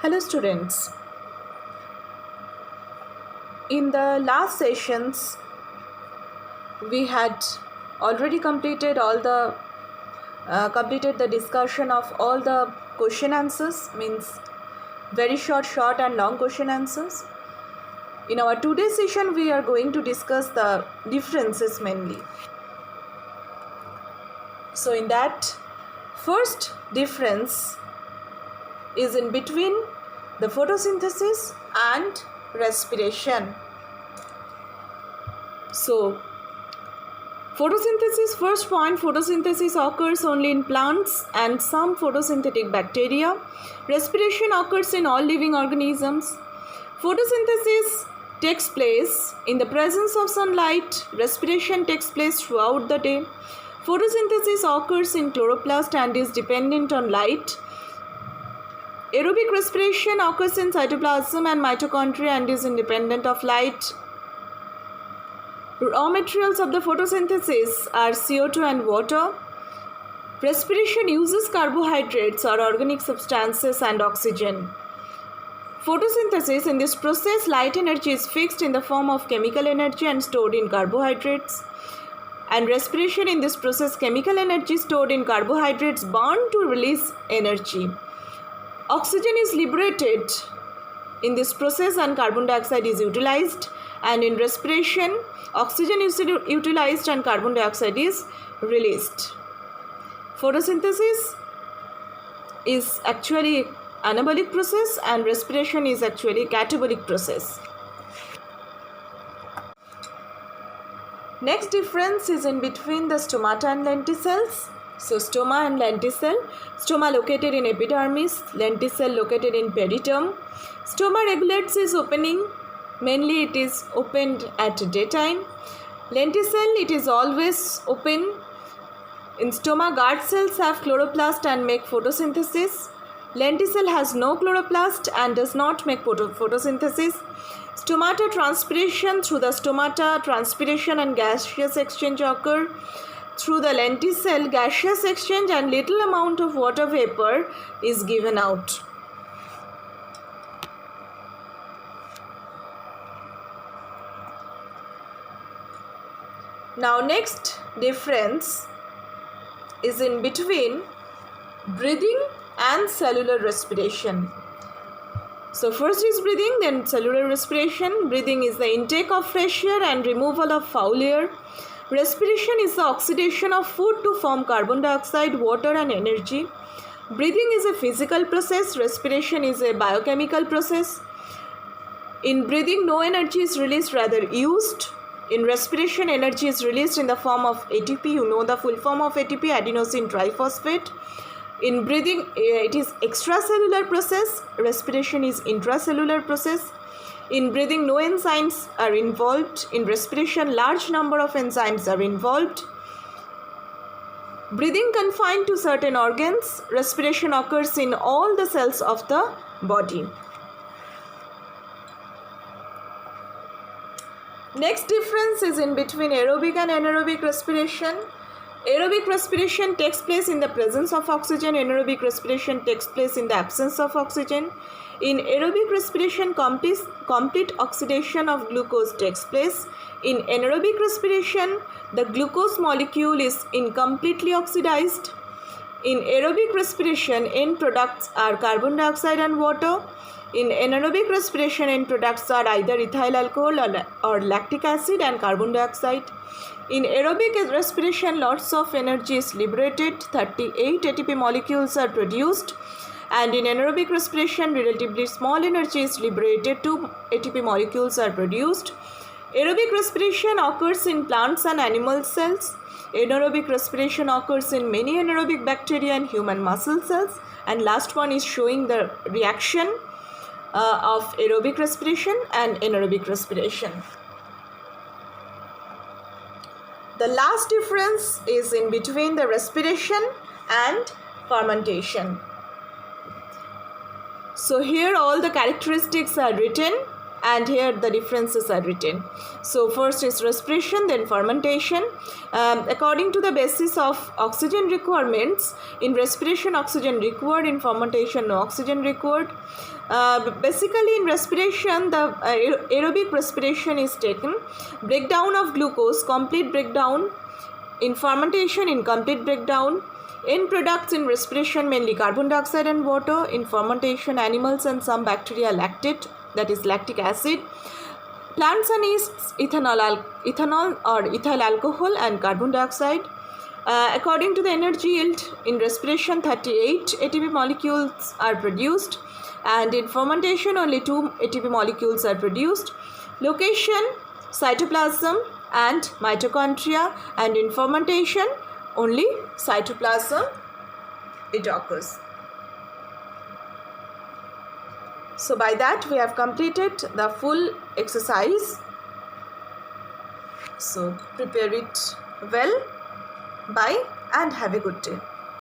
Hello students. In the last sessions we had already completed the discussion of all the question answers, means very short and long question answers. In our today's session we are going to discuss the differences mainly. So in that, first difference is in between the photosynthesis and respiration. So photosynthesis, first point, photosynthesis occurs only in plants and some photosynthetic bacteria. Respiration occurs in all living organisms. Photosynthesis takes place in the presence of sunlight. Respiration takes place throughout the day. Photosynthesis occurs in chloroplast and is dependent on light. Aerobic respiration occurs in cytoplasm and mitochondria and is independent of light. Raw materials of the photosynthesis are CO2 and water. Respiration uses carbohydrates or organic substances and oxygen. Photosynthesis, in this process, light energy is fixed in the form of chemical energy and stored in carbohydrates. And respiration, in this process, chemical energy stored in carbohydrates burn to release energy. Oxygen is liberated in this process and carbon dioxide is utilized, and in respiration oxygen is utilized and carbon dioxide is released. Photosynthesis is actually anabolic process and respiration is actually catabolic process. Next difference is in between the stomata and lenticels. So stoma and lenticel. Stoma located in epidermis, lenticel located in periderm. Stoma regulates its opening. Mainly it is opened at daytime. Lenticel, it is always open. In stoma, guard cells have chloroplast and make photosynthesis. Lenticel has no chloroplast and does not make photosynthesis. Stomata transpiration, through the stomata transpiration and gaseous exchange occur. Through the lenticel, gaseous exchange and little amount of water vapor is given out. Now next difference is in between breathing and cellular respiration. So first is breathing, then cellular respiration. Breathing is the intake of fresh air and removal of foul air. Respiration is the oxidation of food to form carbon dioxide, water and energy. Breathing is a physical process. Respiration is a biochemical process. In breathing, no energy is released, rather used. In respiration, energy is released in the form of ATP. You know the full form of ATP, adenosine triphosphate. In breathing, it is extracellular process. Respiration is intracellular process. In breathing, no enzymes are involved. In respiration, large number of enzymes are involved. Breathing confined to certain organs. Respiration occurs in all the cells of the body. Next difference is in between aerobic and anaerobic respiration. Aerobic respiration takes place in the presence of oxygen. Anaerobic respiration takes place in the absence of oxygen. In aerobic respiration, complete oxidation of glucose takes place. In anaerobic respiration, the glucose molecule is incompletely oxidized. In aerobic respiration, end products are carbon dioxide and water. In anaerobic respiration, end products are either ethyl alcohol or lactic acid and carbon dioxide. In aerobic respiration, lots of energy is liberated. 38 ATP molecules are produced. And in anaerobic respiration, relatively small energy is liberated. 2 ATP molecules are produced. Aerobic respiration occurs in plants and animal cells. Anaerobic respiration occurs in many anaerobic bacteria and human muscle cells. And last one is showing the reaction of aerobic respiration and anaerobic respiration. The last difference is in between the respiration and fermentation. So here all the characteristics are written. and here the differences are written. So first is respiration, then fermentation. According to the basis of oxygen requirements, in respiration oxygen required, in fermentation no oxygen required. Basically in respiration, the aerobic respiration is taken. Breakdown of glucose, complete breakdown. In fermentation, incomplete breakdown. End products in respiration mainly carbon dioxide and water. In fermentation, animals and some bacteria lactate, that is lactic acid. Plants and yeasts, ethanol or ethyl alcohol and carbon dioxide. According to the energy yield, in respiration 38 ATP molecules are produced, and in fermentation only 2 ATP molecules are produced. Location, cytoplasm and mitochondria, and in fermentation only cytoplasm it occurs. So by that we have completed the full exercise. So prepare it well. Bye and have a good day.